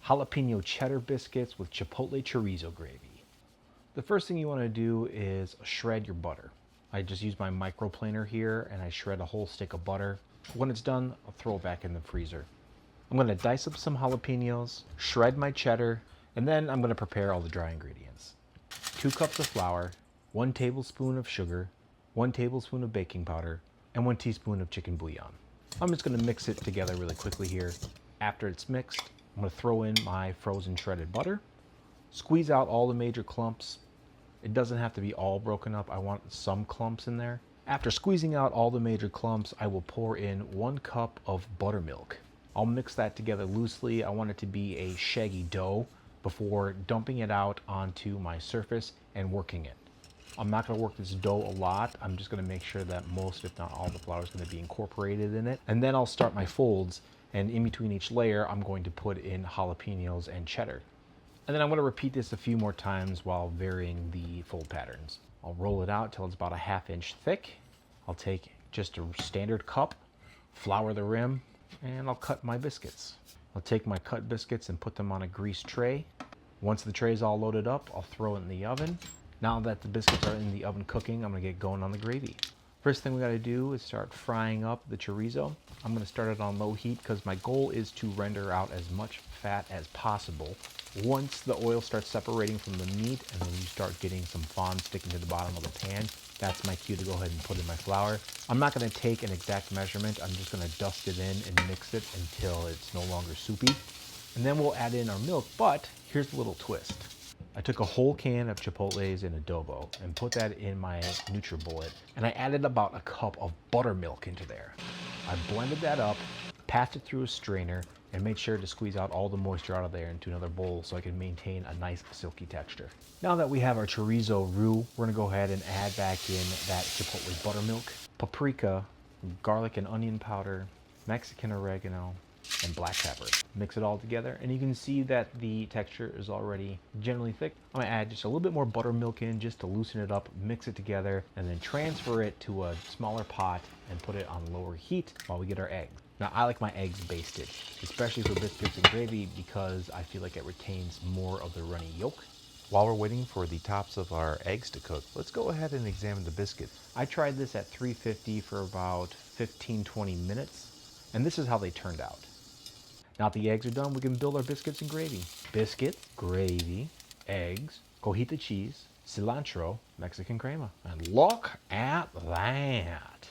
jalapeno cheddar biscuits with chipotle chorizo gravy. The first thing you want to do is shred your butter. I just use my microplaner here and I shred a whole stick of butter. When it's done, I'll throw it back in the freezer. I'm going to dice up some jalapenos, shred my cheddar, and then I'm going to prepare all the dry ingredients. 2 cups of flour, 1 tablespoon of sugar, 1 tablespoon of baking powder, and 1 teaspoon of chicken bouillon. I'm just going to mix it together really quickly here. After it's mixed, I'm going to throw in my frozen shredded butter, squeeze out all the major clumps. It doesn't have to be all broken up. I want some clumps in there. After squeezing out all the major clumps, I will pour in 1 cup of buttermilk. I'll mix that together loosely. I want it to be a shaggy dough before dumping it out onto my surface and working it. I'm not going to work this dough a lot. I'm just going to make sure that most, if not all, the flour is going to be incorporated in it. And then I'll start my folds, and in between each layer, I'm going to put in jalapenos and cheddar. And then I'm going to repeat this a few more times while varying the fold patterns. I'll roll it out till it's about a 1/2 inch thick. I'll take just a standard cup, flour the rim, and I'll cut my biscuits. I'll take my cut biscuits and put them on a greased tray. Once the tray is all loaded up, I'll throw it in the oven. Now that the biscuits are in the oven cooking, I'm going to get going on the gravy. First thing we got to do is start frying up the chorizo. I'm going to start it on low heat because my goal is to render out as much fat as possible. Once the oil starts separating from the meat and then you start getting some fond sticking to the bottom of the pan, that's my cue to go ahead and put in my flour. I'm not going to take an exact measurement. I'm just going to dust it in and mix it until it's no longer soupy. And then we'll add in our milk, but here's the little twist. I took a whole can of chipotles and adobo and put that in my NutriBullet, and I added about a cup of buttermilk into there. I blended that up, passed it through a strainer, and made sure to squeeze out all the moisture out of there into another bowl so I can maintain a nice silky texture. Now that we have our chorizo roux, we're gonna go ahead and add back in that chipotle buttermilk, paprika, garlic and onion powder, Mexican oregano, and black pepper. Mix it all together, and you can see that the texture is already generally thick. I'm gonna add just a little bit more buttermilk in just to loosen it up, mix it together, and then transfer it to a smaller pot and put it on lower heat while we get our eggs. Now, I like my eggs basted, especially for biscuits and gravy, because I feel like it retains more of the runny yolk. While we're waiting for the tops of our eggs to cook, let's go ahead and examine the biscuit. I tried this at 350 for about 15-20 minutes, and this is how they turned out. Now that the eggs are done, we can build our biscuits and gravy. Biscuits, gravy, eggs, cojita cheese, cilantro, Mexican crema. And look at that.